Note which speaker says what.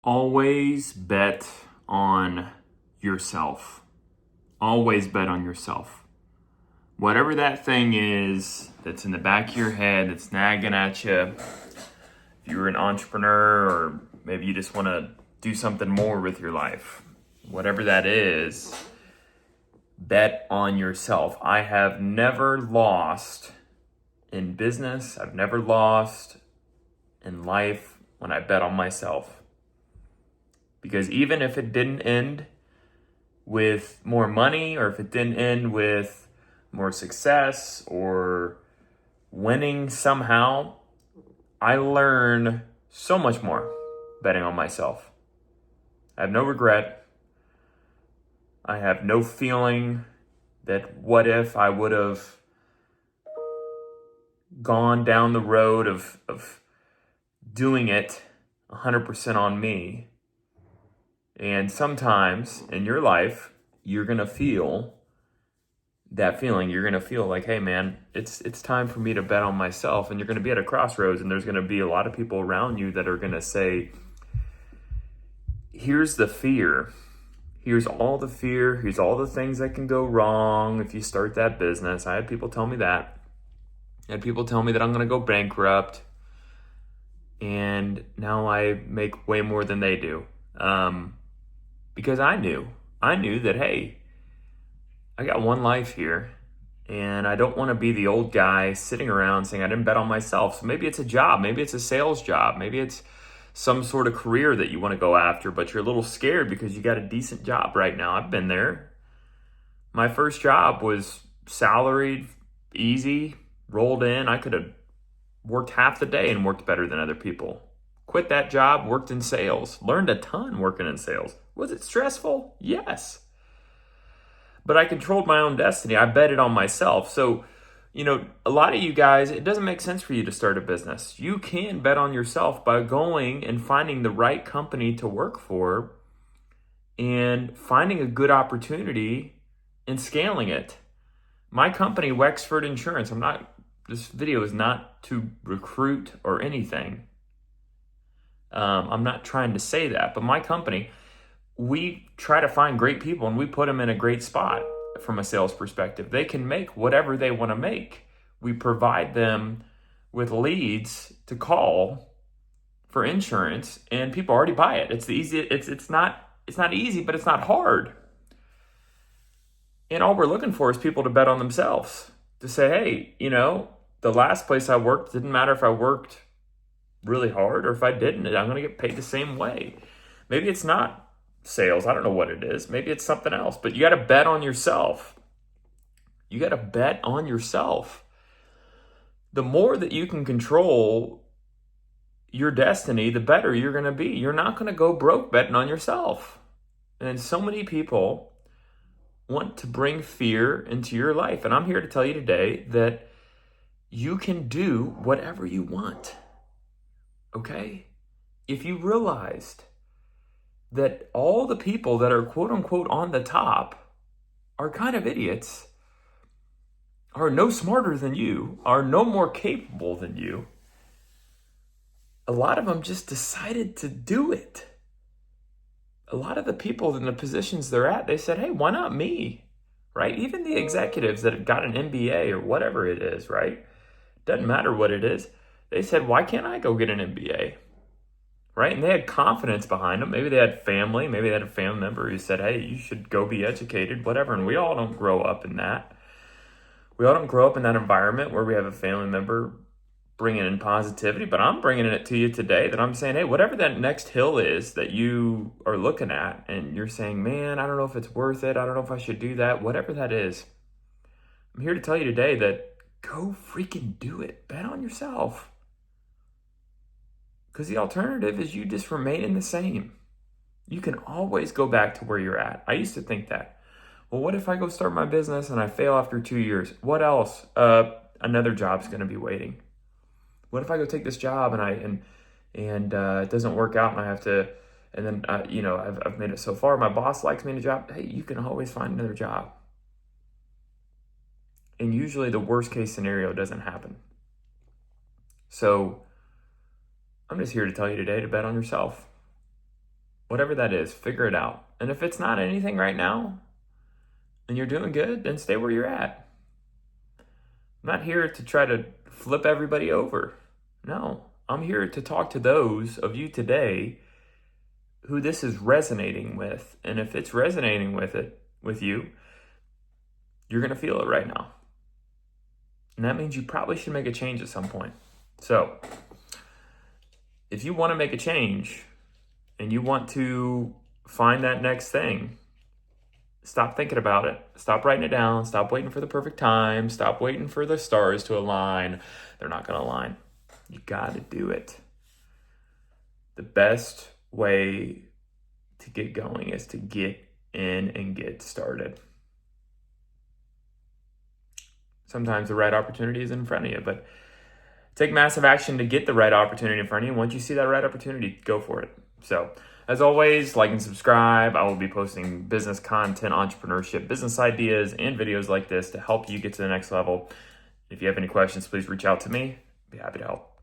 Speaker 1: Always bet on yourself. Always bet on yourself. Whatever that thing is that's in the back of your head that's nagging at you, if you're an entrepreneur or maybe you just want to do something more with your life, whatever that is, bet on yourself. I have never lost in business, I've never lost in life when I bet on myself. Because even if it didn't end with more money, or if it didn't end with more success or winning somehow, I learned so much more betting on myself. I have no regret. I have no feeling that what if I would have gone down the road of doing it 100% on me. And sometimes in your life, you're going to feel that feeling. You're going to feel like, hey man, it's time for me to bet on myself. And you're going to be at a crossroads, and there's going to be a lot of people around you that are going to say, here's the fear. Here's all the fear. Here's all the things that can go wrong if you start that business. I had people tell me that. I had people tell me that I'm going to go bankrupt. And now I make way more than they do. Because I knew that, hey, I got one life here, and I don't want to be the old guy sitting around saying I didn't bet on myself. So maybe it's a job, maybe it's a sales job, maybe it's some sort of career that you want to go after, but you're a little scared because you got a decent job right now. I've been there. My first job was salaried, easy, rolled in. I could have worked half the day and worked better than other people. Quit that job, worked in sales, learned a ton working in sales. Was it stressful? Yes. But I controlled my own destiny. I betted on myself. So, a lot of you guys, it doesn't make sense for you to start a business. You can bet on yourself by going and finding the right company to work for and finding a good opportunity and scaling it. My company, Wexford Insurance, this video is not to recruit or anything. I'm not trying to say that, but my company, we try to find great people and we put them in a great spot from a sales perspective. They can make whatever they want to make. We provide them with leads to call for insurance, and people already buy it. It's not easy, but it's not hard. And all we're looking for is people to bet on themselves, to say, hey, the last place I worked, didn't matter if I worked really hard or if I didn't, I'm going to get paid the same way. Maybe it's not sales. I don't know what it is. Maybe it's something else, but you got to bet on yourself. You got to bet on yourself. The more that you can control your destiny, the better you're going to be. You're not going to go broke betting on yourself. And so many people want to bring fear into your life. And I'm here to tell you today that you can do whatever you want. Okay? If you realized that all the people that are quote unquote on the top are kind of idiots, are no smarter than you, are no more capable than you, a lot of them just decided to do it. A lot of the people in the positions they're at, they said, hey, why not me? Right? Even the executives that have got an MBA or whatever it is, right? Doesn't matter what it is. They said, why can't I go get an MBA? Right? And they had confidence behind them. Maybe they had family. Maybe they had a family member who said, hey, you should go be educated, whatever. And we all don't grow up in that. We all don't grow up in that environment where we have a family member bringing in positivity. But I'm bringing it to you today that I'm saying, hey, whatever that next hill is that you are looking at and you're saying, man, I don't know if it's worth it. I don't know if I should do that. Whatever that is, I'm here to tell you today that go freaking do it. Bet on yourself. Because the alternative is you just remaining the same. You can always go back to where you're at. I used to think that. Well, what if I go start my business and I fail after 2 years? What else? Another job's going to be waiting. What if I go take this job and it doesn't work out and I have to, and then I've made it so far. My boss likes me in a job. Hey, you can always find another job. And usually the worst case scenario doesn't happen. So I'm just here to tell you today to bet on yourself. Whatever that is, figure it out. And if it's not anything right now and you're doing good, then stay where you're at. I'm not here to try to flip everybody over. No, I'm here to talk to those of you today who this is resonating with. And if it's resonating with you, you're going to feel it right now. And that means you probably should make a change at some point. So if you want to make a change and you want to find that next thing, stop thinking about it. Stop writing it down. Stop waiting for the perfect time. Stop waiting for the stars to align. They're not going to align. You got to do it. The best way to get going is to get in and get started. Sometimes the right opportunity is in front of you, but take massive action to get the right opportunity in front of you. Once you see that right opportunity, go for it. So, as always, like and subscribe. I will be posting business content, entrepreneurship, business ideas, and videos like this to help you get to the next level. If you have any questions, please reach out to me. I'd be happy to help.